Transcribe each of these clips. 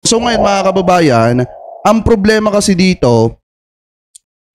So ngayon mga kababayan, ang problema kasi dito,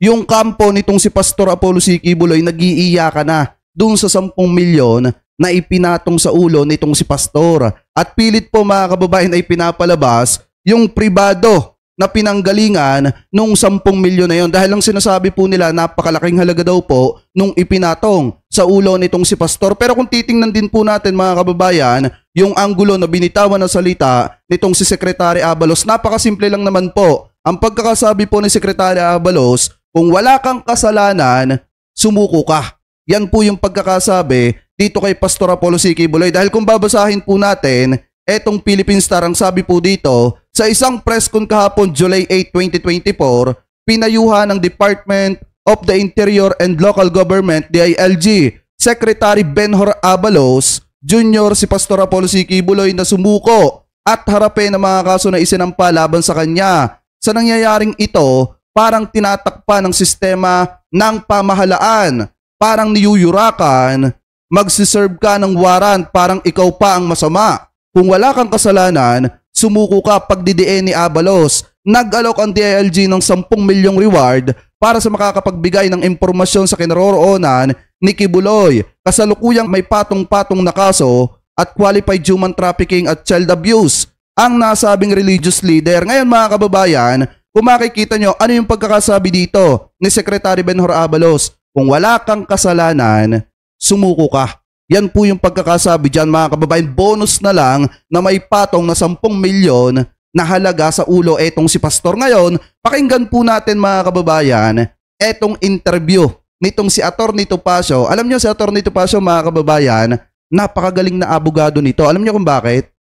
yung kampo nitong si Pastor Apollo C. Quiboloy nag-iiyakan na dun sa 10 milyon na ipinatong sa ulo nitong si Pastor. At pilit po mga kababayan ay pinapalabas yung pribado na pinanggalingan nung 10 milyon na yon dahil ang sinasabi po nila napakalaking halaga daw po nung ipinatong sa ulo nitong si Pastor. Pero kung titingnan din po natin mga kababayan, yung anggulo na binitawan na salita nitong si Secretary Abalos, napakasimple lang naman po. Ang pagkakasabi po ni Secretary Abalos, kung wala kang kasalanan, sumuko ka. Yan po yung pagkakasabi dito kay Pastor Apollo C. Quiboloy. Dahil kung babasahin po natin, etong Philippine Star, ang sabi po dito, sa isang press con kahapon July 8, 2024, pinayuhan ng Department of the Interior and Local Government, DILG, Secretary Benhur Abalos Jr. si Pastor Apollo C. Quiboloy na sumuko at harapin ang mga kaso na isinampa laban sa kanya. Sa nangyayaring ito, parang tinatakpan ng sistema ng pamahalaan, parang niyuyurakan, magsiserve ka ng warrant, parang ikaw pa ang masama. Kung wala kang kasalanan, sumuko ka, pagdidiin ni Abalos. Nag-alok ang DILG ng 10 milyong reward para sa makakapagbigay ng impormasyon sa kinaroroonan ni Quiboloy. Kasalukuyang may patong-patong na kaso at qualified human trafficking at child abuse ang nasabing religious leader. Ngayon mga kababayan, kung makikita nyo, ano yung pagkakasabi dito ni Secretary Benhur Abalos? Kung wala kang kasalanan, sumuko ka. Yan po yung pagkakasabi dyan mga kababayan. Bonus na lang na may patong na 10 milyon na halaga sa ulo etong si Pastor. Ngayon, pakinggan po natin mga kababayan etong interview nitong si Atty. Topacio. Alam nyo si Atty. Topacio mga kababayan, napakagaling na abogado nito. Alam nyo kung bakit?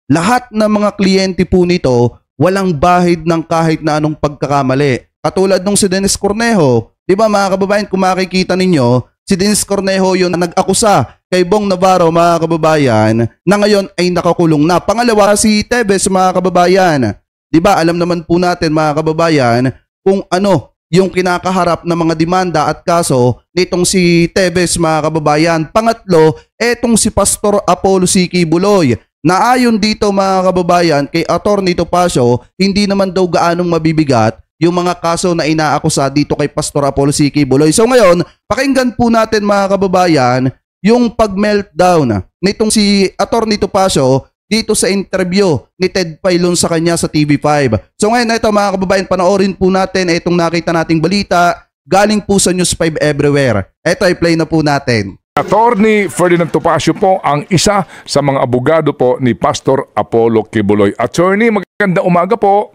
Lahat ng mga kliyente po nito walang bahid ng kahit na anong pagkakamali. Katulad nung si Dennis Cornejo. Diba mga kababayan, kung makikita ninyo, si Dennis Cornejo yun na nag-akusa kay Bong Navarro mga kababayan na ngayon ay nakakulong na. Pangalawa si Tevez mga kababayan. Diba alam naman po natin mga kababayan kung ano yung kinakaharap na mga demanda at kaso nitong si Tevez mga kababayan. Pangatlo, etong si Pastor Apollo C. Quiboloy. Na ayon dito mga kababayan kay Atty. Topacio, hindi naman daw gaanong mabibigat yung mga kaso na inaakusa dito kay Pastor Apollo C. Quiboloy. So ngayon, pakinggan po natin mga kababayan yung pag-meltdown nitong si Atty. Topacio dito sa interview ni Ted Pailon sa kanya sa TV5. So ngayon ito mga kababayan, panoorin po natin itong nakita nating balita galing po sa News 5 Everywhere. Ito ay play na po natin. Attorney Ferdinand Topacio po ang isa sa mga abogado po ni Pastor Apollo Quiboloy. Attorney, magandang umaga po.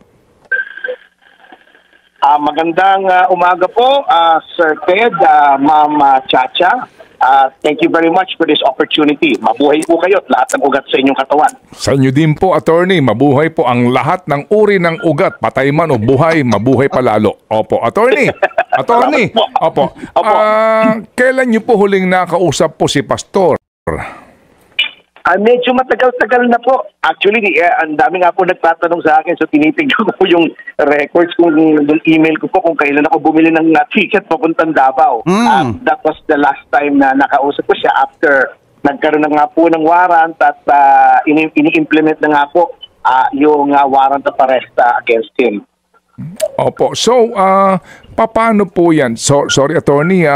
Magandang umaga po, Sir Ted, Ma'am Chacha. Thank you very much for this opportunity. Mabuhay po kayo at lahat ng ugat sa inyong katawan. Sa inyo din po, Attorney, mabuhay po ang lahat ng uri ng ugat, patay man o buhay, mabuhay palalo. Opo, Attorney. Attorney, opo. Kailan niyo po huling nakausap po si Pastor? Medyo matagal-tagal na po. Actually, ang dami nga po nagtatanong sa akin. So, tinitignan ko po yung records kung yung email ko po kung kailan ako bumili ng ticket papuntang Davao. That was the last time na nakausap ko siya after nagkaroon na nga po ng warrant at ini-implement na nga po yung warrant of arrest against him. Opo. So, paano po yan? Sorry, Attorney,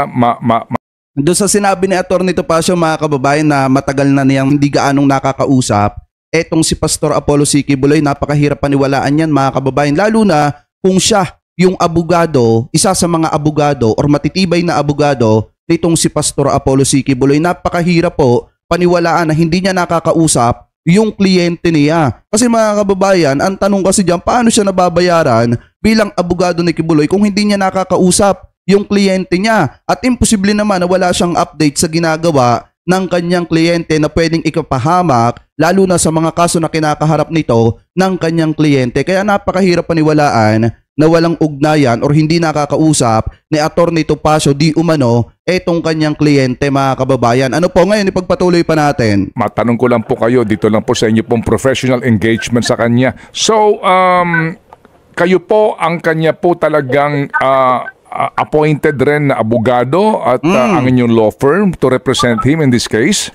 Doon sa sinabi ni Atty. Topacio mga kababayan na matagal na niyang hindi gaanong nakakausap, etong si Pastor Apollo C. Quiboloy, napakahirap paniwalaan yan mga kababayan. Lalo na kung siya yung abogado, isa sa mga abogado or matitibay na abogado nitong si Pastor Apollo C. Quiboloy, napakahirap po paniwalaan na hindi niya nakakausap yung kliyente niya. Kasi mga kababayan, ang tanong kasi diyan, paano siya nababayaran bilang abogado ni Quiboloy kung hindi niya nakakausap yung kliyente niya? At imposible naman na wala siyang update sa ginagawa ng kanyang kliyente na pwedeng ikapahamak, lalo na sa mga kaso na kinakaharap nito ng kanyang kliyente. Kaya napakahirap paniwalaan na walang ugnayan or hindi nakakausap ni Atty. Topacio di umano etong kanyang kliyente mga kababayan. Ano po ngayon, ipagpatuloy pa natin. Matanong ko lang po kayo, dito lang po sa inyo pong professional engagement sa kanya. So, kayo po ang kanya po talagang appointed rin na abogado at ang inyong law firm to represent him in this case?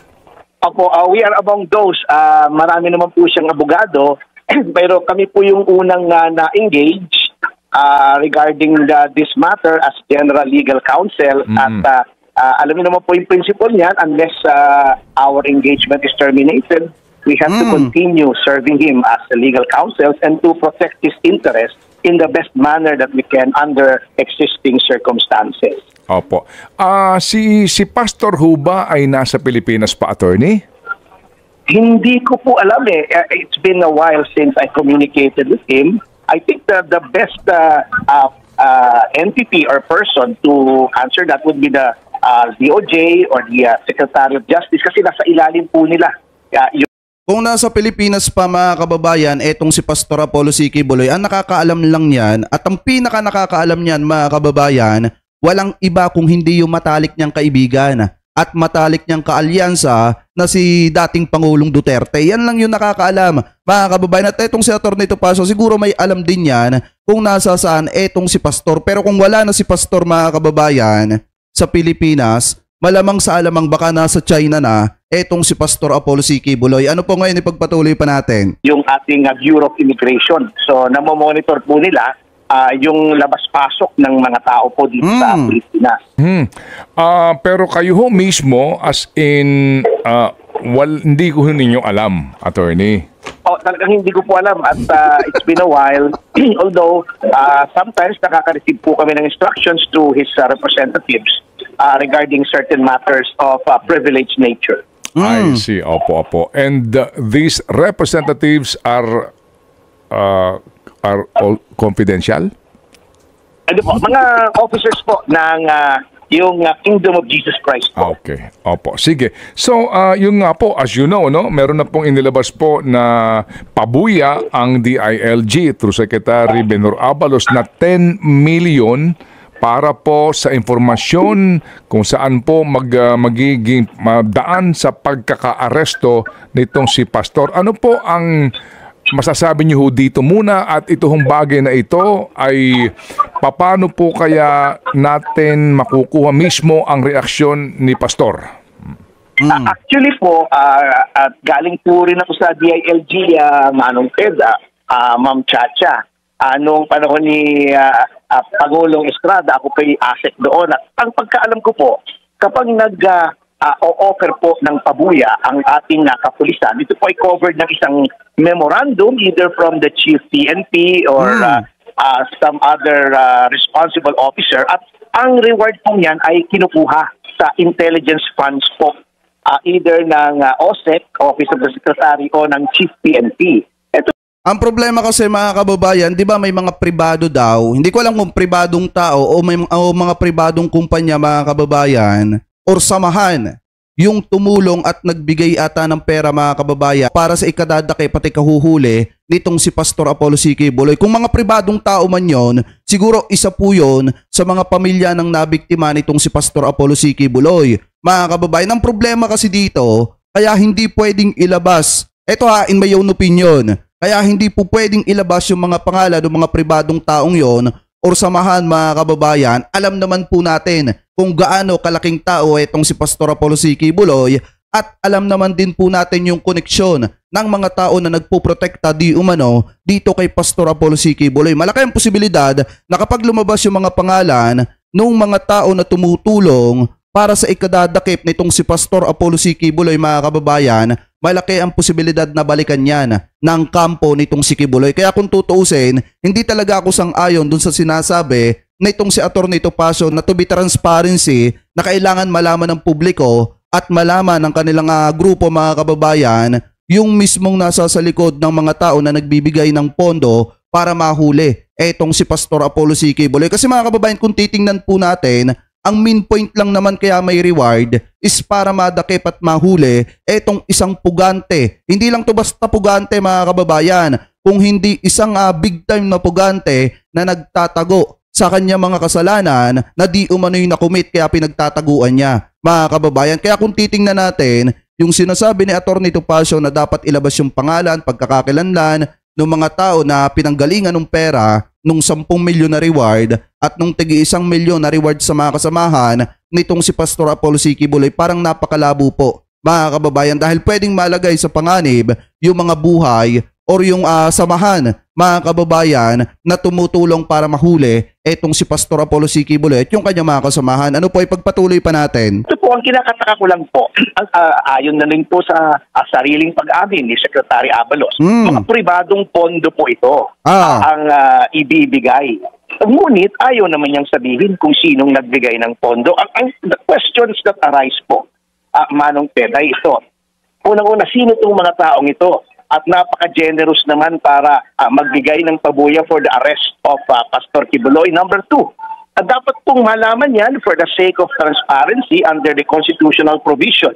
Opo, we are among those. Marami naman po siyang abogado pero kami po yung unang na-engage regarding this matter as General Legal Counsel. At alam niyo naman po yung principle niyan, unless our engagement is terminated, we have to continue serving him as a legal counsel and to protect his interest in the best manner that we can under existing circumstances. Opo. Si Pastor Huba ay nasa Pilipinas pa, attorney? Hindi ko po alam eh. It's been a while since I communicated with him. I think the best entity or person to answer that would be the DOJ or the Secretary of Justice kasi nasa ilalim po nila. Kung nasa Pilipinas pa mga kababayan, etong si Pastor Apollo C. Quiboloy, ang nakakaalam lang yan at ang pinaka nakakaalam niyan mga kababayan, walang iba kung hindi yung matalik niyang kaibigan at matalik niyang kaalyansa na si dating Pangulong Duterte. Yan lang yung nakakaalam mga kababayan. At etong si Atty. Topacio, siguro may alam din yan kung nasa saan etong si Pastor. Pero kung wala na si Pastor mga kababayan sa Pilipinas, malamang sa alamang baka nasa China na etong si Pastor Apollo C. Quiboloy. Ano po ngayon ipagpatuloy pa natin? Yung ating Bureau of Immigration. So namomonitor po nila yung labas-pasok ng mga tao po dito sa Pilipinas. Pero kayo ho mismo as in hindi ko ninyo alam, attorney. Talagang hindi ko po alam at it's been a while. Although sometimes nakaka-receive po kami ng instructions to his representatives regarding certain matters of privileged nature. I see. Opo. And these representatives are all confidential? Ano po, mga officers po ng yung Kingdom of Jesus Christ po. Okay. Opo. Sige. So, yung nga po, as you know, no, meron na pong inilabas po na pabuya ang DILG through Secretary Benhur Abalos na 10 million para po sa informasyon kung saan po magiging daan sa pagkakaaresto nitong si Pastor. Ano po ang masasabi niyo dito muna at itong bagay na ito ay paano po kaya natin makukuha mismo ang reaksyon ni Pastor? Actually po, galing po rin ako sa DILG, Manong Ted, Ma'am Chacha. Noong panahon ni Pangulong Estrada, ako po'y asset doon. At ang pagkaalam ko po, kapag o-offer po ng pabuya ang ating kapulisan, ito po ay covered ng isang memorandum either from the Chief PNP or some other responsible officer. At ang reward po niyan ay kinukuha sa intelligence funds po, either ng OSEC, Office of the Secretary, o ng Chief PNP. Ang problema kasi mga kababayan, di ba may mga pribado daw, hindi ko alam kung pribadong tao o mga pribadong kumpanya mga kababayan or samahan yung tumulong at nagbigay ata ng pera mga kababayan para sa ikadadake pati kahuhuli nitong si Pastor Apollo C. Quiboloy. Kung mga pribadong tao man yon, siguro isa po yon sa mga pamilya ng nabiktima nitong si Pastor Apollo C. Quiboloy. Mga kababayan, ang problema kasi dito, kaya hindi pwedeng ilabas. Ito in my own opinion. Kaya hindi po pwedeng ilabas yung mga pangalan ng mga pribadong taong yon or samahan mga kababayan. Alam naman po natin kung gaano kalaking tao itong si Pastor Apollo C. Quiboloy at alam naman din po natin yung koneksyon ng mga tao na nagpoprotekta di umano dito kay Pastor Apollo C. Quiboloy. Malaki ang posibilidad na kapag lumabas yung mga pangalan ng mga tao na tumutulong para sa ikadadakip nitong si Pastor Apollo C. Quiboloy mga kababayan, malaki ang posibilidad na balikan yan ng kampo nitong si Quiboloy. Kaya kung tutuusin, hindi talaga ako sang-ayon dun sa sinasabi nitong si Atty. Topacio na to be transparency na kailangan malaman ng publiko at malaman ng kanilang grupo mga kababayan yung mismong nasa sa likod ng mga tao na nagbibigay ng pondo para mahuli etong si Pastor Apollo C. Quiboloy. Kasi mga kababayan, kung titingnan po natin, ang main point lang naman kaya may reward is para madakip at mahuli etong isang pugante. Hindi lang to basta pugante mga kababayan, kung hindi isang big time na pugante na nagtatago sa kanya mga kasalanan na di umano'y nakumit kaya pinagtataguan niya mga kababayan. Kaya kung titingnan natin yung sinasabi ni Atty. Topacio na dapat ilabas yung pangalan, pagkakakilanlan ng mga tao na pinanggalingan ng pera nung 10 milyon na reward at nung tigi 1 milyon na reward sa mga kasamahan nitong si Pastor Apollo C. Quiboloy, parang napakalabo po mga kababayan, dahil pwedeng malagay sa panganib yung mga buhay or yung samahan, mga kababayan, na tumutulong para mahuli etong si Pastor Apollo C. Quiboloy at yung kanyang mga kasamahan. Ano po, ipagpatuloy pa natin? Ito po, ang kinakataka ko lang po, ayon na rin po sa sariling pag-amin ni Secretary Abalos, mga pribadong pondo po ito ang ibibigay. Ngunit ayaw naman niyang sabihin kung sinong nagbigay ng pondo. Ang questions that arise po, Manong Ted, ay ito. Unang-una, sino itong mga taong ito? At napaka-generous naman para magbigay ng pabuya for the arrest of Pastor Quiboloy. Number 2, dapat pong malaman yan for the sake of transparency under the constitutional provision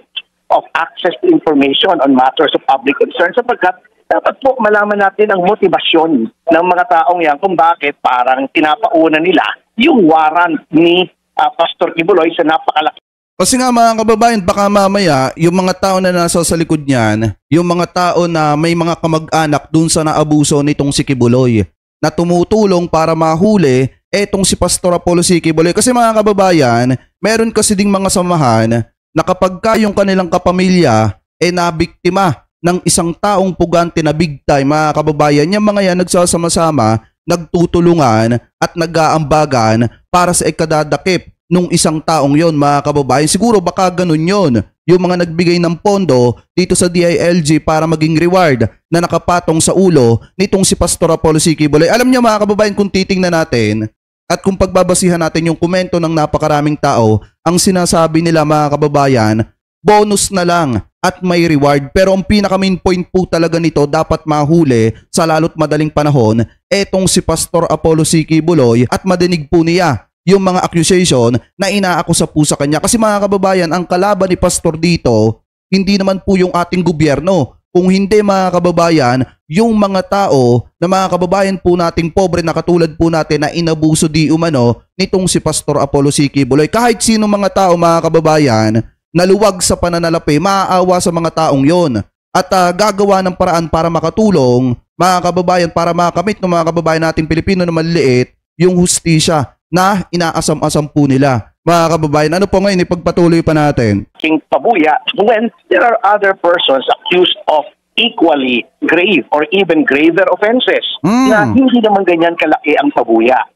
of access to information on matters of public concern, sapagkat dapat po malaman natin ang motibasyon ng mga taong yan kung bakit parang pinapauna nila yung warrant ni Pastor Quiboloy sa napakalaki. Kasi nga mga kababayan, baka mamaya yung mga tao na nasa sa likod niyan, yung mga tao na may mga kamag-anak dun sa naabuso nitong si Quiboloy, na tumutulong para mahuli etong si Pastor Apollo C. Quiboloy. Kasi mga kababayan, meron kasi ding mga samahan na kapag ka yung kanilang kapamilya nabiktima ng isang taong pugante na big time, mga kababayan, yung mga yan nagsasama-sama, nagtutulungan at nag-aambagan para sa ikadadakip nung isang taong yon, mga kababayan. Siguro baka ganun yon, yung mga nagbigay ng pondo dito sa DILG para maging reward na nakapatong sa ulo nitong si Pastor Apollo C. Quiboloy. Alam niyo mga kababayan, kung titingnan natin at kung pagbabasihan natin yung komento ng napakaraming tao, ang sinasabi nila mga kababayan, bonus na lang at may reward. Pero ang pinaka main point po talaga nito, dapat mahuli sa lalo't madaling panahon etong si Pastor Apollo C. Quiboloy at madinig po niya yung mga accusation na inaakusa po sa kanya. Kasi mga kababayan, ang kalaban ni Pastor dito, hindi naman po yung ating gobyerno. Kung hindi mga kababayan, yung mga tao na mga kababayan po nating pobre na katulad po natin na inabuso di umano nitong si Pastor Apollo C. Quiboloy. Kahit sino mga tao mga kababayan, naluwag sa pananalapi, maaawa sa mga taong yon at gagawa ng paraan para makatulong mga kababayan, para makamit ng mga kababayan nating Pilipino na maliliit yung hustisya na inaasam-asam po nila. Mga kababayan, ano po ngayon, ipagpatuloy pa natin? King pabuya when there are other persons accused of equally grave or even graver offenses na hindi naman ganyan kalaki ang pabuya.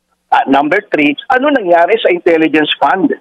Number 3, ano nangyari sa intelligence fund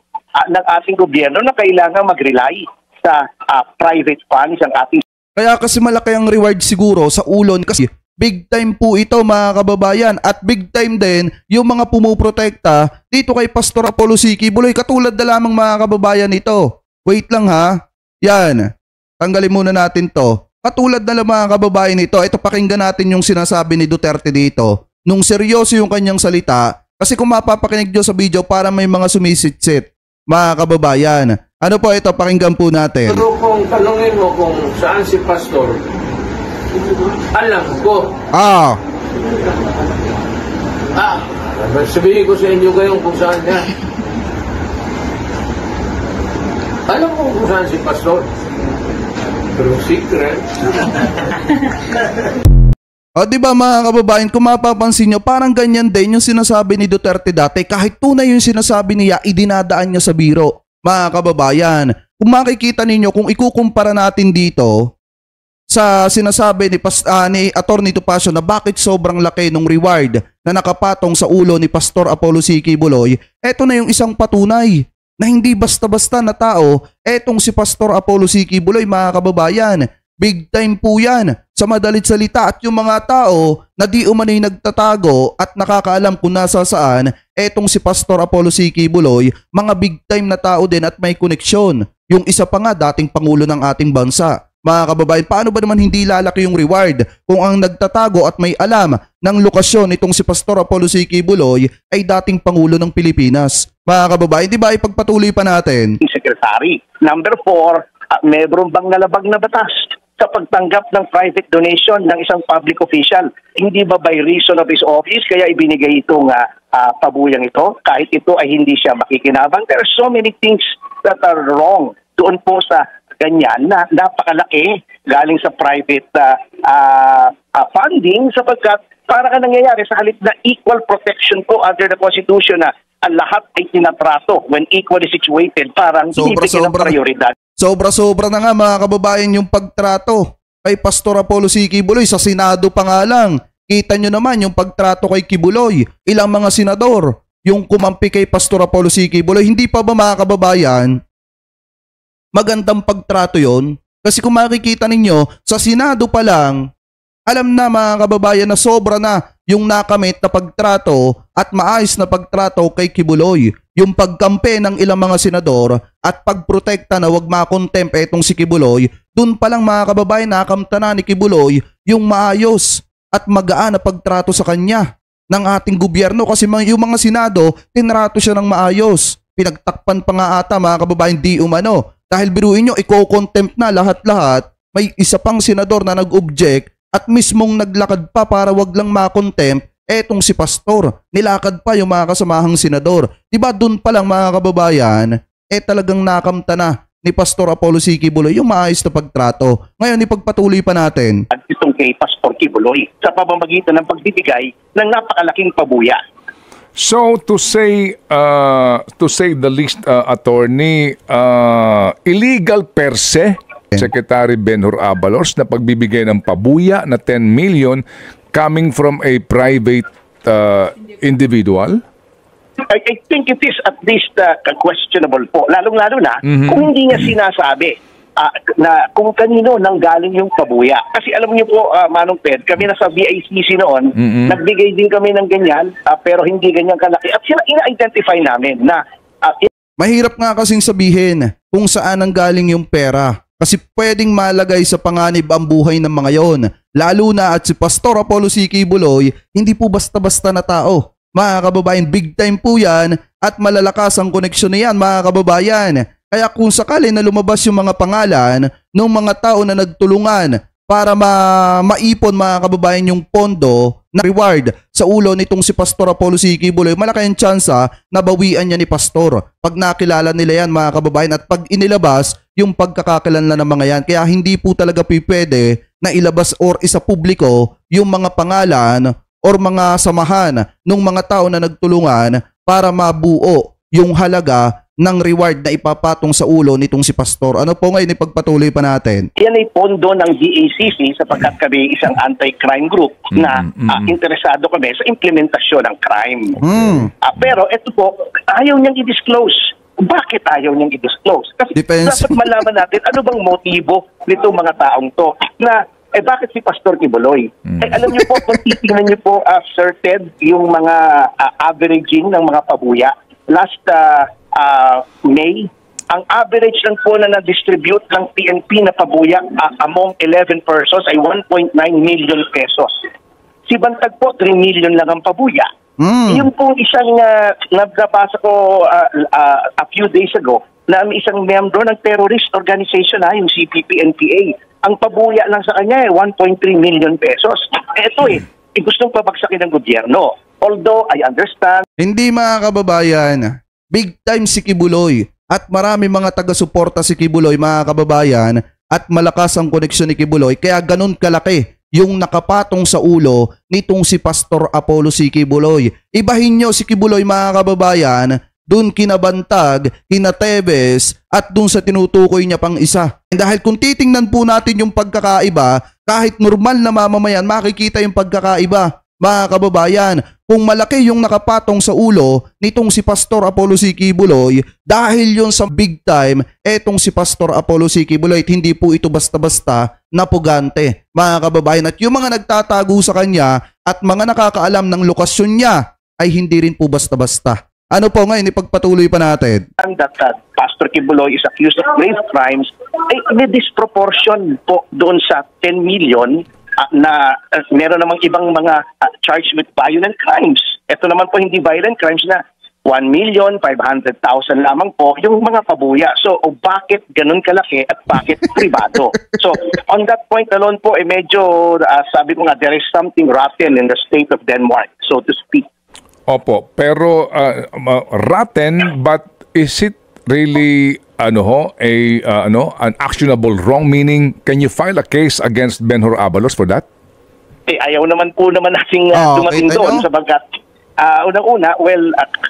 ng ating gobyerno na kailangan mag-rely sa private funds ang ating... Kaya kasi malaki ang reward siguro sa ulon kasi big time po ito mga kababayan, at big time din yung mga pumuprotekta dito kay Pastor Apollo C. Quiboloy, katulad na lamang mga kababayan ito. Wait lang ha, yan, tanggalin muna natin to. Katulad na lang mga kababayan ito, ito pakinggan natin yung sinasabi ni Duterte dito. Nung seryoso yung kanyang salita, kasi kung mapapakinig nyo sa video para may mga sumisitsit mga kababayan. Ano po ito, pakinggan po natin. Pero kung tanongin mo kung saan si Pastor, alam ko. Sabihin ko sa inyo ngayon kung saan niya. Alam ko kung saan si Pastor. Pero secret. Diba mga kababayan, kung mapapansin nyo, parang ganyan din yung sinasabi ni Duterte dati. Kahit tunay yung sinasabi niya, idinadaan niya sa biro. Mga kababayan, kung makikita ninyo, kung ikukumpara natin dito sa sinasabi ni Atty. Topacio na bakit sobrang laki ng reward na nakapatong sa ulo ni Pastor Apollo C. Quiboloy, eto na yung isang patunay na hindi basta-basta na tao etong si Pastor Apollo C. Quiboloy, mga kababayan. Big time po yan sa madalit salita, at yung mga tao na di umano'y nagtatago at nakakaalam kung nasa saan etong si Pastor Apollo C. Quiboloy, mga big time na tao din at may koneksyon. Yung isa pa nga dating pangulo ng ating bansa. Mga kababayan, paano ba naman hindi lalaki yung reward kung ang nagtatago at may alam ng lokasyon itong si Pastor Apollo C. Quiboloy ay dating Pangulo ng Pilipinas? Mga kababayan, di ba ipagpatuloy pa natin? Secretary. Number 4, meron bang nalabag na batas sa pagtanggap ng private donation ng isang public official? Hindi ba by reason of his office kaya ibinigay itong pabuyang ito? Kahit ito ay hindi siya makikinabang. There are so many things that are wrong doon po sa ganyan na napakalaki galing sa private funding, sapagkat para ka nangyayari sa halip na equal protection po under the Constitution na ang lahat ay tinatrato when equally situated, parang binibigyan ng prioridad. Sobra-sobra na nga mga kababayan yung pagtrato kay Pastor Apollo C. Quiboloy, sa Senado pa nga lang. Kita nyo naman yung pagtrato kay Quiboloy. Ilang mga senador yung kumampi kay Pastor Apollo C. Quiboloy. Hindi pa ba mga kababayan, magandang pagtrato yon? Kasi kung makikita ninyo, sa Senado pa lang, alam na mga kababayan na sobra na yung nakamit na pagtrato at maayos na pagtrato kay Quiboloy. Yung pagkampe ng ilang mga senador at pagprotekta na wag makontempt etong si Quiboloy, dun pa lang mga kababayan nakamta na ni Quiboloy yung maayos at magaan na pagtrato sa kanya ng ating gobyerno, kasi yung mga senado, tinrato siya ng maayos. Pinagtakpan pa nga ata mga kababayan di umano. Dahil biruin nyo, iko-contempt na lahat-lahat, may isa pang senador na nag-object at mismong naglakad pa para wag lang makontempt etong si Pastor. Nilakad pa yung mga kasamahang senador. Diba dun pa lang mga kababayan, talagang nakamta na ni Pastor Apollo C. Quiboloy yung maayos na pagtrato. Ngayon, ipagpatuloy pa natin. At itong kay Pastor Quiboloy sa pamamagitan ng pagbibigay ng napakalaking pabuya. So to say the least, attorney, illegal per se, Secretary Benhur Abalos, na pagbibigay ng pabuya na 10 million coming from a private individual? I think it is at least questionable po. Lalong-lalo na kung hindi niya sinasabi na kung kanino nanggaling yung pabuya. Kasi alam niyo po, Manong Ped, kami na sa BICC noon, nagbigay din kami ng ganyan, pero hindi ganyan kalaki. At ina-identify namin na... Mahirap nga kasing sabihin kung saan nanggaling yung pera. Kasi pwedeng malagay sa panganib ang buhay ng mga yon. Lalo na at si Pastor Apollo C. Quiboloy, hindi po basta-basta na tao. Mga kababayan, big time po yan at malalakas ang koneksyon niyan mga kababayan. Kaya kung sakali na lumabas yung mga pangalan ng mga tao na nagtulungan para maipon mga kababayan yung pondo na reward sa ulo nitong si Pastor Apollo C. Quiboloy, malaki ang tsansa na bawian niya ni Pastor pag nakilala nila yan mga kababayan at pag inilabas yung pagkakakilanlan ng mga yan. Kaya hindi po talaga pwede na ilabas or isa publiko yung mga pangalan or mga samahan ng mga tao na nagtulungan para mabuo yung halaga ng reward na ipapatong sa ulo nitong si Pastor. Ano po ngayon, ipagpatuloy pa natin? Yan ay pondo ng DACC sapagkat kami isang anti-crime group na interesado kami sa implementasyon ng crime. Pero ito po, ayaw niyang i-disclose. Bakit ayaw niyang i-disclose? Kasi dapat malaman natin ano bang motibo nitong mga taong to na bakit si Pastor Quiboloy? Alam niyo po, kung titingnan niyo po, Sir Ted, yung mga averaging ng mga pabuya, last May, ang average lang po na na-distribute ng PNP na pabuya among 11 persons ay 1.9 million pesos. Si Bantag po, 3 million lang ang pabuya. Yung pong isang nabasa ko a few days ago na may isang membro ng terrorist organization, yung CPP-NPA. Ang pabuya lang sa kanya ay 1.3 million pesos. Ito gustong pabagsakin ng gobyerno. Although I understand. Hindi mga kababayan, big time si Quiboloy at marami mga taga-suporta si Quiboloy mga kababayan at malakas ang koneksyon ni Quiboloy kaya ganun kalaki yung nakapatong sa ulo nitong si Pastor Apollo C. Quiboloy. Ibahin nyo si Quiboloy mga kababayan, dun kina Bantag, kina Teves at dun sa tinutukoy niya pang isa. Dahil kung titingnan po natin yung pagkakaiba, kahit normal na mamamayan makikita yung pagkakaiba. Mga kababayan, kung malaki yung nakapatong sa ulo nitong si Pastor Apollo C. Quiboloy, dahil yun sa big time, etong si Pastor Apollo C. Quiboloy, hindi po ito basta-basta na pugante. Mga kababayan, at yung mga nagtatago sa kanya at mga nakakaalam ng lokasyon niya ay hindi rin po basta-basta. Ano po ngayon, ipagpatuloy pa natin? That Pastor Quiboloy is accused of grave crimes ay may disproportion po doon sa 10 million na meron namang ibang mga charged with violent crimes. Ito naman po hindi violent crimes na 1,500,000 lamang po yung mga pabuya. So, bakit ganun kalaki at bakit privado? So, on that point alone po, medyo, sabi ko nga, there is something rotten in the state of Denmark, so to speak. Opo, pero rotten, but is it really an actionable wrong? Meaning, can you file a case against Benhur Abalos for that? Ayaw naman po nating dumating doon sabagkat unang-una,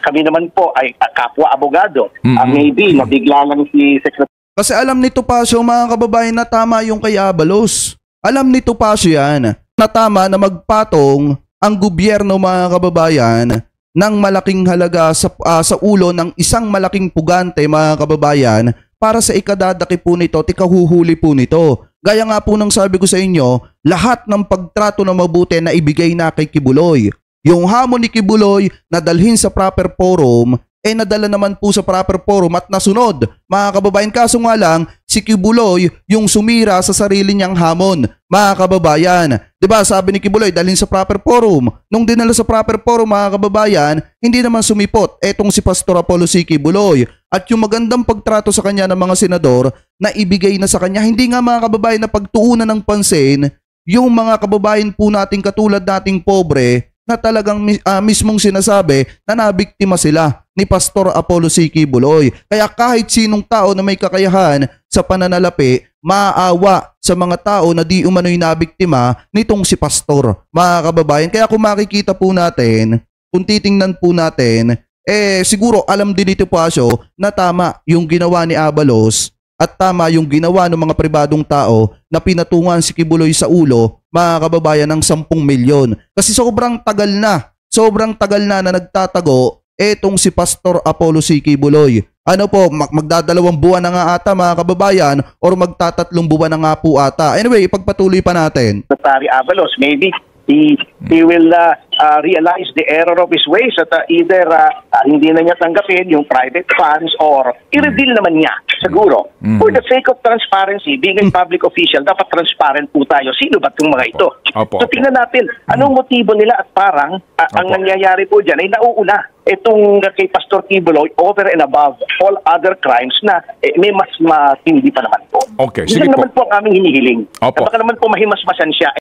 kami naman po ay kapwa abogado. Maybe mabigla lang si Secretary. Kasi alam nito pa mga kababayan na tama yung kay Abalos. Alam ni Topacio yan na tama na magpatong ang gobyerno mga kababayan ng malaking halaga sa ulo ng isang malaking pugante mga kababayan para sa ikadadaki po nito at ikahuhuli po nito. Gaya nga po ng sabi ko sa inyo, lahat ng pagtrato na mabuti na ibigay na kay Kibuloy. Yung hamon ni Kibuloy na dalhin sa proper forum, nadala naman po sa proper forum at nasunod. Mga kababayan, kaso nga lang, si Kibuloy yung sumira sa sarili niyang hamon. Mga kababayan, diba sabi ni Kibuloy, dalhin sa proper forum. Nung dinala sa proper forum mga kababayan, hindi naman sumipot etong si Pastor Apollo C. Kibuloy. At yung magandang pagtrato sa kanya ng mga senador na ibigay na sa kanya, hindi nga mga kababayan na pagtuunan ng pansin yung mga kababayan po nating katulad nating pobre na talagang mismong sinasabi na nabiktima sila ni Pastor Apollo C. Kibuloy. Kaya kahit sinong tao na may kakayahan sa pananalapi, maawa sa mga tao na di umano'y nabiktima nitong si Pastor, mga kababayan. Kaya kung makikita po natin, kung titingnan po natin, siguro alam din ni Topacio na tama yung ginawa ni Abalos at tama yung ginawa ng mga pribadong tao na pinatungan si Kibuloy sa ulo, mga kababayan, ng 10 milyon. Kasi sobrang tagal na nagtatago etong si Pastor Apollo C. Kibuloy. Ano po, magdadalawang buwan na nga ata mga kababayan or magtatatlong buwan na nga po ata. Anyway, ipagpatuloy pa natin. Secretary Abalos, maybe he will realize the error of his ways at either hindi na niya tanggapin yung private funds or i-reveal naman niya siguro. For the sake of transparency, being a public official, dapat transparent po tayo. Sino ba itong mga ito? Opo. So tingnan natin, anong motibo nila at parang ang nangyayari po dyan ay nauuna itong kay Pastor Kibuloy over and above all other crimes na may mas matindi pa naman po. Okay, sige Hindi po. naman po ang aming hinihiling. Opo. Baka naman po mahimasmasan siya.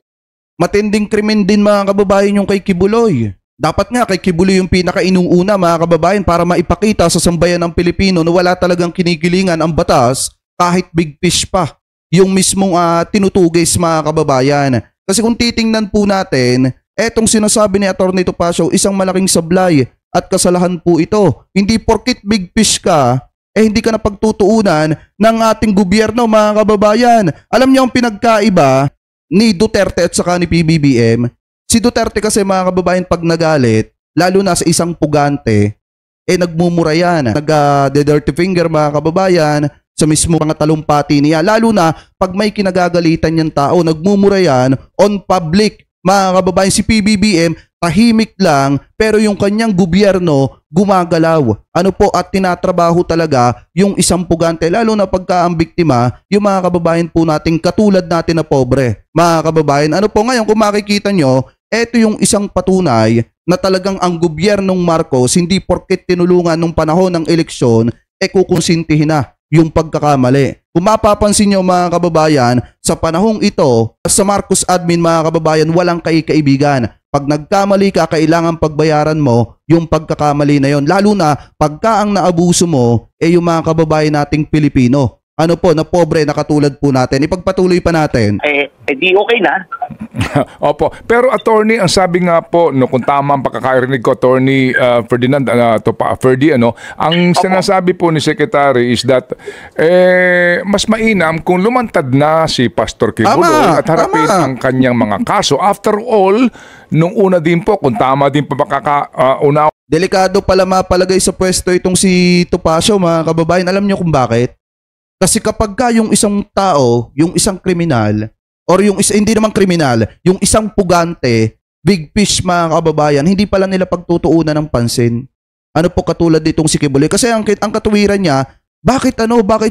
Matinding krimen din mga kababayan yung kay Kibuloy. Dapat nga kay Kibuloy yung pinaka-inuuna mga kababayan para maipakita sa sambayan ng Pilipino na wala talagang kinikilingan ang batas kahit big fish pa yung mismong tinutugis mga kababayan. Kasi kung titingnan po natin, etong sinasabi ni Atty. Topacio, isang malaking sablay at kasalahan po ito. Hindi porkit big fish ka, hindi ka na pagtutuunan ng ating gobyerno mga kababayan. Alam niyo ang pinagkaiba ni Duterte at saka ni PBBM? Si Duterte kasi mga kababayan pag nagalit, lalo na sa isang pugante, nagmumura yan. Nag-dirty finger mga kababayan sa mismo mga talumpati niya. Lalo na pag may kinagagalitan niyang tao, nagmumura yan on public. Mga kababayan, si PBBM tahimik lang pero yung kanyang gobyerno gumagalaw. Ano po at tinatrabaho talaga yung isang pugante lalo na pagka ang biktima yung mga kababayan po nating katulad natin na pobre. Mga kababayan, ano po ngayon kung makikita nyo, eto yung isang patunay na talagang ang gobyernong Marcos hindi porket tinulungan nung panahon ng eleksyon kukonsintihin na yung pagkakamali. Kung mapapansin nyo mga kababayan, sa panahong ito, sa Marcos admin mga kababayan, walang kaibigan. Pag nagkamali ka, kailangan pagbayaran mo yung pagkakamali na yon. Lalo na pagka ang naabuso mo, yung mga kababayan nating Pilipino. Ano po, na pobre na katulad po natin. Ipagpatuloy pa natin. Di okay na. Opo. Pero attorney, ang sabi nga po, no, kung tama ang pagkakarinig ko, Attorney Ferdinand, Ferdy, ang sinasabi po ni Secretary is that mas mainam kung lumantad na si Pastor Kibuloy at harapin ang kanyang mga kaso. After all, nung una din po, kung tama din pa makakauna. Delikado pala mapalagay sa pwesto itong si Topacio mga kababayan. Alam niyo kung bakit? Kasi kapag yung isang tao, yung isang kriminal, or yung hindi naman kriminal, yung isang pugante, big fish mga kababayan, hindi pala nila pagtutuunan ng pansin. Ano po katulad ditong si Kibuloy? Kasi ang katuwiran niya, bakit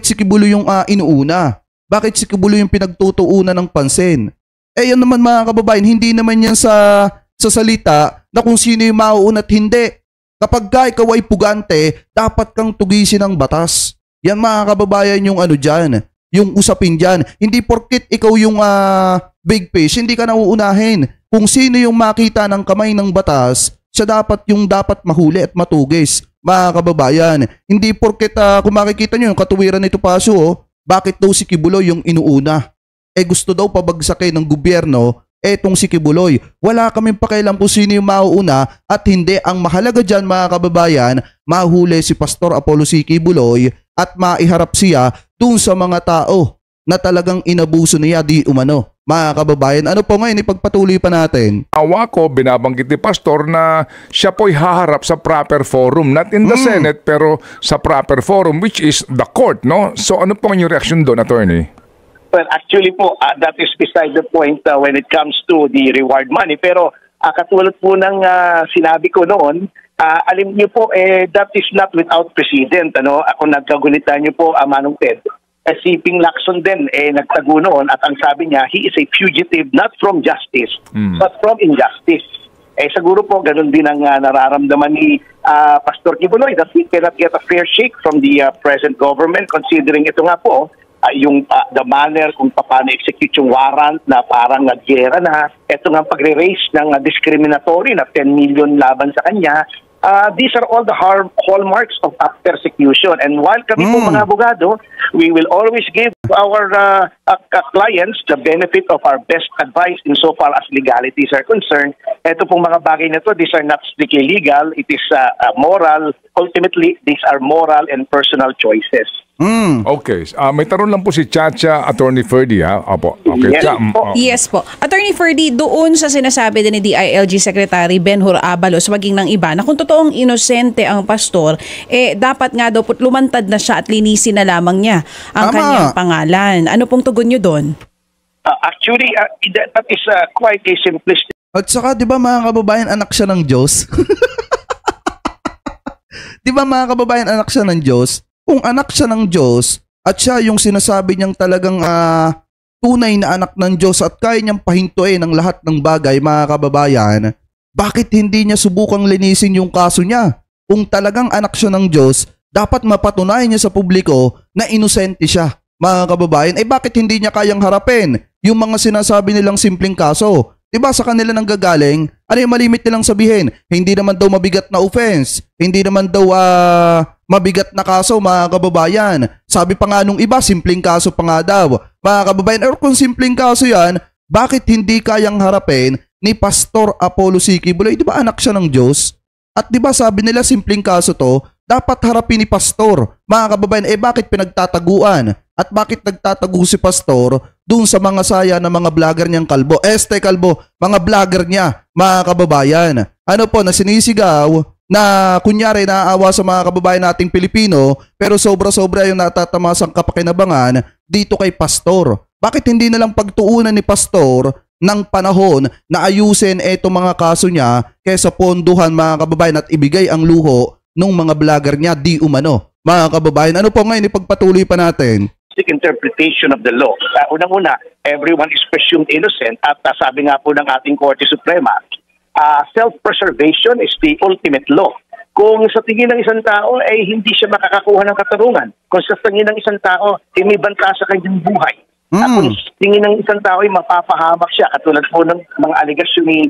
si Kibuloy yung inuuna? Bakit si Kibuloy yung pinagtutuunan ng pansin? Yan naman mga kababayan, hindi naman yan sa salita na kung sino yung mauuna at hindi. Kapag ikaw ay pugante, dapat kang tugisin ng batas. Yan mga kababayan yung dyan, yung usapin dyan. Hindi porkit ikaw yung big fish, hindi ka nauunahin. Kung sino yung makita ng kamay ng batas, siya dapat mahuli at matugis. Mga kababayan, hindi porkit kung makikita nyo yung katuwiran ni Topacio, bakit daw si Kibuloy yung inuuna? Gusto daw pabagsakin ng gobyerno etong si Kibuloy. Wala kaming pakialam kung sino yung mauuna at hindi. Ang mahalaga dyan mga kababayan, mahuli si Pastor Apollo C. Kibuloy at maiharap siya dun sa mga tao na talagang inabuso niya di umano. mga kababayan. Ano po ngayon, ipagpatuloy pa natin. Awa ko, binabanggit ni Pastor na siya po'y haharap sa proper forum. Not in the Senate, pero sa proper forum, which is the court, no? So ano po ang inyong reaction doon, Attorney? Well, actually po, that is beside the point when it comes to the reward money. Pero katulad po ng sinabi ko noon, alam niyo po, that is not without precedent. Ano? Kung nagkagulitan niyo po, Manong Ted, si Ping Lacson din nagtago noon at ang sabi niya, he is a fugitive not from justice but from injustice. Siguro po ganun din ang nararamdaman ni Pastor Kibuloy that he cannot get a fair shake from the present government considering ito nga po yung the manner kung paano execute yung warrant na parang naggera na. Ito nga pagre-raise ng discriminatory na 10 million laban sa kanya. These are all the hallmarks of persecution. And while kami po mga abogado, we will always give our clients the benefit of our best advice insofar as legalities are concerned. Ito pong mga bagay na to, these are not strictly legal. It is moral. Ultimately, these are moral and personal choices. Okay. May tanong lang po si Chacha, Attorney Ferdy, ha? Opo. Okay. Yes po. Attorney Ferdy, doon sa sinasabi din ni DILG Secretary Ben-Hur Abalos, maging ng iba, na kung totoong inosente ang pastor, dapat nga daw po lumantad na siya at linisin na lamang niya ang kanyang pangalan. Ano pong tugon niyo doon? Actually, that is quite a simplistic. At saka, di ba mga kababayan, anak siya ng Diyos? Di ba mga kababayan, anak siya ng Diyos? Kung anak siya ng Diyos at siya yung sinasabi niyang talagang tunay na anak ng Diyos at kaya niyang pahintuin ang lahat ng bagay, mga kababayan, bakit hindi niya subukang linisin yung kaso niya? Kung talagang anak siya ng Diyos, dapat mapatunayan niya sa publiko na inosente siya, mga kababayan. Bakit hindi niya kayang harapin yung mga sinasabi nilang simpleng kaso? Diba sa kanila nang gagaling, ano yung malimit nilang sabihin? Hindi naman daw mabigat na offense. Hindi naman daw mabigat na kaso, mga kababayan. Sabi pa nga nung iba, simpleng kaso pa nga daw. Mga kababayan, kung simpleng kaso yan, bakit hindi kayang harapin ni Pastor Apollo C. Kibuloy? Diba anak siya ng Diyos? At diba sabi nila simpleng kaso to, dapat harapin ni Pastor. Mga kababayan, bakit pinagtataguan? At bakit nagtatago si Pastor doon sa mga saya ng mga vlogger niyang kalbo? Kalbo, mga vlogger niya, mga kababayan. Ano po, na sinisigaw na kunyari naaawa sa mga kababayan nating Pilipino pero sobra-sobra yung natatamasang kapakinabangan dito kay Pastor. Bakit hindi nalang pagtuunan ni Pastor ng panahon na ayusin itong mga kaso niya kaysa ponduhan, mga kababayan, at ibigay ang luho ng mga vlogger niya di umano? Mga kababayan, ano po ngayon ipagpatuloy pa natin? Interpretation of the law. Unang-una, everyone is presumed innocent at sabi nga po ng ating Korte Suprema, self-preservation is the ultimate law. Kung sa tingin ng isang tao ay hindi siya makakakuha ng katarungan, kung sa tingin ng isang tao ay may banta sa kanyang buhay, kung sa tingin ng isang tao ay mapapahamak siya, katulad po ng mga aligasyon ni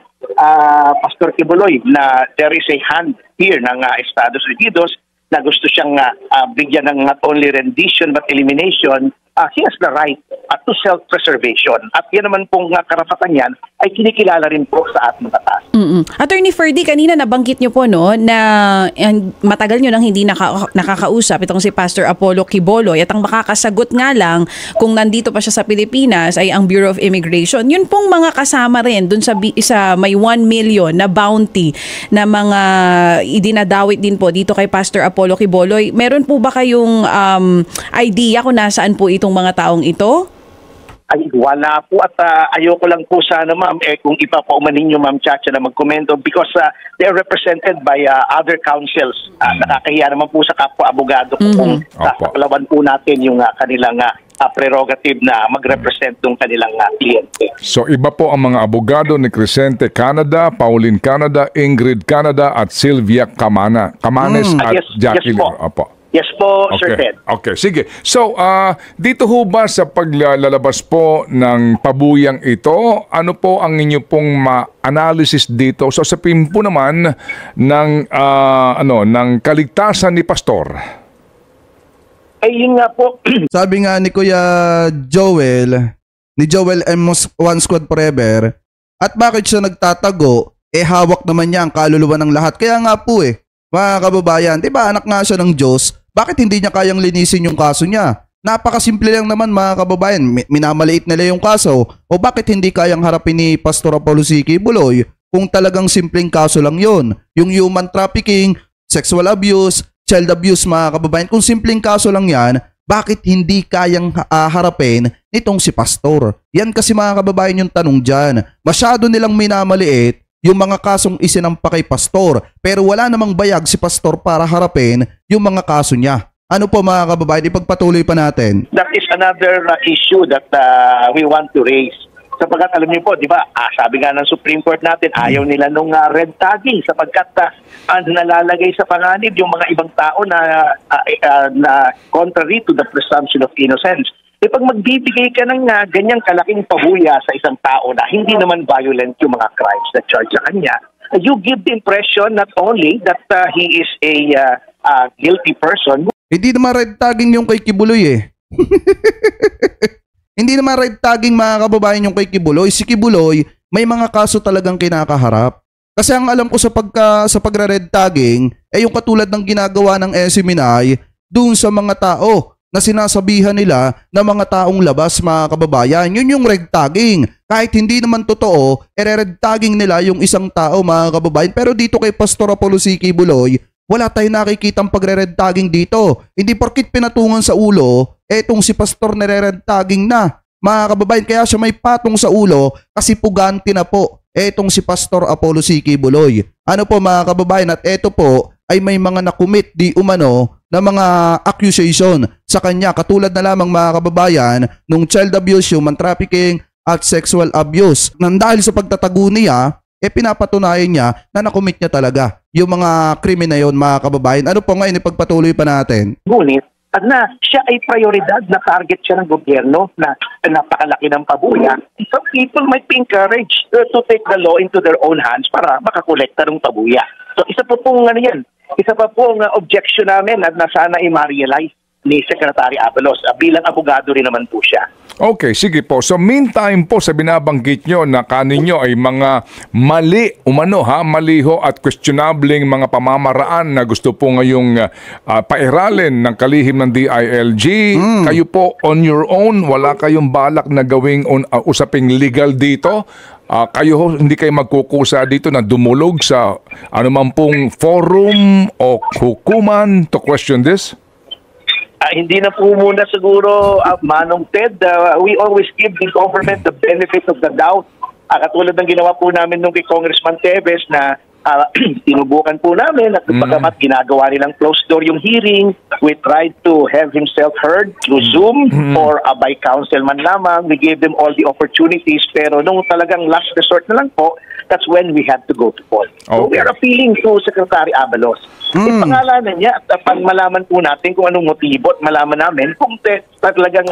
Pastor Kibuloy na there is a hand here ng Estados Unidos na gusto siyang bigyan ng not only rendition but elimination, he has the right to self-preservation. At yan naman pong karapatan yan ay kinikilala rin po sa ating batas. Attorney Ferdy, kanina nabanggit niyo po no, na matagal niyo nang hindi nakakausap itong si Pastor Apollo Kibuloy at ang makakasagot nga lang kung nandito pa siya sa Pilipinas ay ang Bureau of Immigration. Yun pong mga kasama rin dun sa may 1 million na bounty na mga idinadawit din po dito kay Pastor Apollo Kibuloy. Meron po ba kayong idea kung nasaan po itong mga taong ito? Ay, wala po at ayoko lang po sana ma'am kung ipapauman ninyo ma'am Chacha na magkomento because they are represented by other councils. Nakakahiya naman po sa kapwa-abogado kung sasaklawan po natin yung kanilang prerogative na mag-represent ng kanilang kliyente. So iba po ang mga abogado ni Crescente Canada, Pauline Canada, Ingrid Canada at Sylvia Camanes at Jacqueline. Yes po, Sir Ted. Okay, sige. So, dito ho ba sa paglalabas po ng pabuyang ito, ano po ang inyo pong analysis dito? So, sa po naman ng, ng kaligtasan ni Pastor. Ay, yun nga po. Sabi nga ni Kuya Joel, ni Joel M. One Squad Forever, at bakit siya nagtatago, hawak naman niya ang kaluluwa ng lahat. Kaya nga po mga kababayan, diba anak nga siya ng Diyos, bakit hindi niya kayang linisin yung kaso niya? Napakasimple lang naman mga kababayan, minamaliit nila yung kaso. O bakit hindi kayang harapin ni Pastor Apollo C. Quiboloy kung talagang simpleng kaso lang yon? Yung human trafficking, sexual abuse, child abuse mga kababayan, kung simpleng kaso lang yan, bakit hindi kayang harapin nitong si Pastor? Yan kasi mga kababayan yung tanong dyan. Masyado nilang minamaliit yung mga kasong isinampa kay Pastor, pero wala namang bayag si Pastor para harapin yung mga kaso niya. Ano po mga kababayan, ipagpatuloy pa natin. That is another issue that we want to raise. Sapagkat alam niyo po, di ba, sabi nga ng Supreme Court natin, ayaw nila nung red tagging sapagkat nalalagay sa panganib yung mga ibang tao na contrary to the presumption of innocence. E pag magbibigay ka ng ganyang kalaking pabuya sa isang tao na hindi naman violent yung mga crimes na charge sa kanya, you give the impression not only that he is a guilty person. Hindi naman red tagging yung kay Quiboloy eh. Hindi naman red tagging mga kababayan yung kay Quiboloy. Si Quiboloy may mga kaso talagang kinakaharap. Kasi ang alam ko sa pagre-red tagging yung katulad ng ginagawa ng SMNI doon sa mga tao na sinasabihan nila na mga taong labas mga kababayan. Yun yung red tagging. Kahit hindi naman totoo, red tagging nila yung isang tao mga kababayan. Pero dito kay Pastor Apollo C. Quiboloy, wala tayong nakikitang pagre-red tagging dito. Hindi porkit pinatungan sa ulo, etong si Pastor nire-red tagging na. Mga kababayan, kaya siya may patong sa ulo kasi puganti na po etong si Pastor Apollo C. Quiboloy. Ano po mga kababayan, at eto po ay may mga nakumit di umano na mga accusation sa kanya. Katulad na lamang mga kababayan nung child abuse, human trafficking at sexual abuse. Nang dahil sa pagtatago niya, pinapatunayan niya na nakumit niya talaga yung mga krimen na yun mga kababayan. Ano po ngayon ipagpatuloy pa natin? Ngunit, na siya ay prioridad na target siya ng gobyerno na napakalaki ng pabuya, some people might be encouraged to take the law into their own hands para makakolekta ng pabuya. So isa pa pong objection namin na sana i-realize ni Secretary Abalos. Bilang abogado rin naman po siya. Okay, sige po. So meantime po sa binabanggit nyo na kaninyo ay mga maliho at questionabling mga pamamaraan na gusto po ngayong pairalin ng kalihim ng DILG. Kayo po on your own, wala kayong balak na gawing usaping legal dito? Hindi kayo magkukusa dito na dumulog sa anuman pong forum o hukuman to question this? Hindi na po muna siguro, Manong Ted. We always give the government the benefit of the doubt. Katulad ng ginawa po namin nung kay Congressman Teves na tinubukan po namin at pagkamat ginagawa nilang closed door yung hearing, we tried to have himself heard through Zoom or by counsel man lamang. We gave them all the opportunities, pero nung talagang last resort na lang po, that's when we had to go to court. So we are appealing to Secretary Abalos. Ipangalanan niya at malaman po natin kung anong motibo at malaman namin kung talagang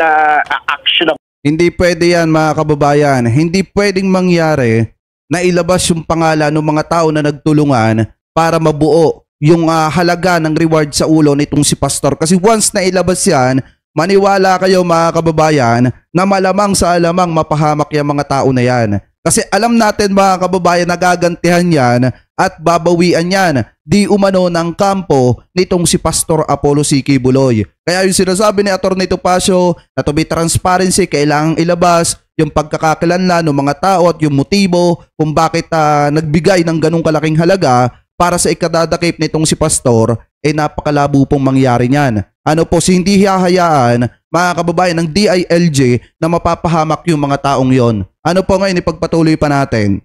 action. Hindi pwede yan mga kababayan. Hindi pwedeng mangyari na ilabas yung pangalan ng mga tao na nagtulungan para mabuo yung halaga ng reward sa ulo nitong si Pastor. Kasi once na ilabas yan, maniwala kayo mga kababayan na malamang sa alamang mapahamak yung mga tao na yan. Kasi alam natin mga kababayan, nagagantihan yan at babawian yan di umano ng kampo nitong si Pastor Apollo C. Quiboloy. Kaya yung sinasabi ni Atty. Topacio na to be transparency, kailangang ilabas yung pagkakakilanlan ng mga tao at yung motibo kung bakit nagbigay ng ganong kalaking halaga para sa ikadadakip nitong si Pastor, napakalabo pong mangyari niyan. Ano po, hindi hahayaan mga kababayan ng DILG na mapapahamak yung mga taong yon. Ano po ngayon ipagpatuloy pa natin?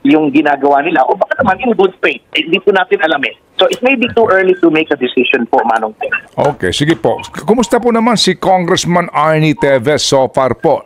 Yung ginagawa nila o baka naman in good faith, hindi po natin alam eh. So it may be too early to make a decision po, Manong Ted. Okay, sige po. Kumusta po naman si Congressman Arnie Teves so far po?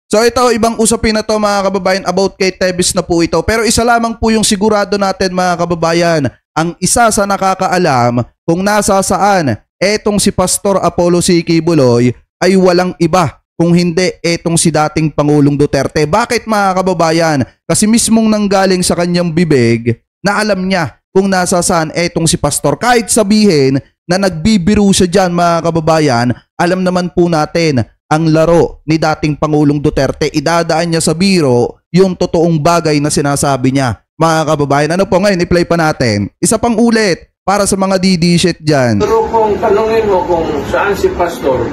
So ito, ibang usapin na to mga kababayan, about kay Teves na po ito. Pero isa lamang po yung sigurado natin mga kababayan. Ang isa sa nakakaalam kung nasa saan etong si Pastor Apollo C. Quiboloy ay walang iba kung hindi etong si dating Pangulong Duterte. Bakit mga kababayan? Kasi mismong nanggaling sa kanyang bibig na alam niya kung nasa saan etong si Pastor. Kahit sabihin na nagbibiro siya dyan mga kababayan, alam naman po natin ang laro ni dating Pangulong Duterte. Idadaan niya sa biro yung totoong bagay na sinasabi niya. Mga kababayan, ano po ngayon, i-play pa natin. Isa pang ulit para sa mga DD shit dyan. Pero kung tanongin mo kung saan si Pastor,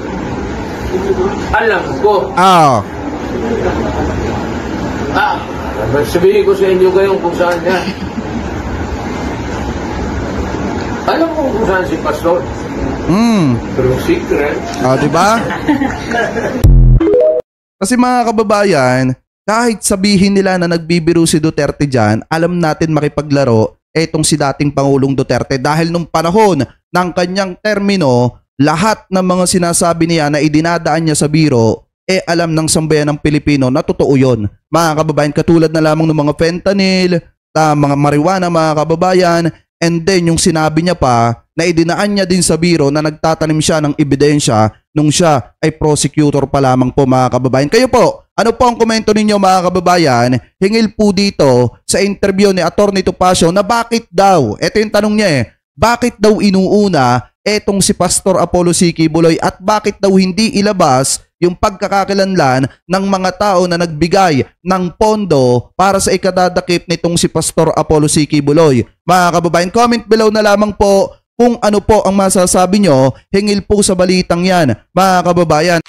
Alam ko. Sabihin ko sa inyo ngayon kung saan niya. Alam ko kung saan si Pastor. Pero secret. Diba? Kasi mga kababayan, kahit sabihin nila na nagbibiro si Duterte dyan, alam natin makipaglaro etong si dating Pangulong Duterte dahil nung panahon ng kanyang termino, lahat ng mga sinasabi niya na idinadaan niya sa biro, alam ng sambayan ng Pilipino na totoo yun. Mga kababayan, katulad na lamang ng mga fentanyl, mga marijuana, mga kababayan, and then yung sinabi niya pa na idinaan niya din sa biro na nagtatanim siya ng ebidensya nung siya ay prosecutor pa lamang po, mga kababayan. Kayo po, ano po ang komento ninyo, mga kababayan? Hingil po dito sa interview ni Atty. Topacio na bakit daw, eto yung tanong niya bakit daw inuuna etong si Pastor Apollo C. Quiboloy at bakit daw hindi ilabas yung pagkakakilanlan ng mga tao na nagbigay ng pondo para sa ikadadakip nitong si Pastor Apollo C. Quiboloy. Mga kababayan, comment below na lamang po kung ano po ang masasabi nyo hingil po sa balitang yan, mga kababayan.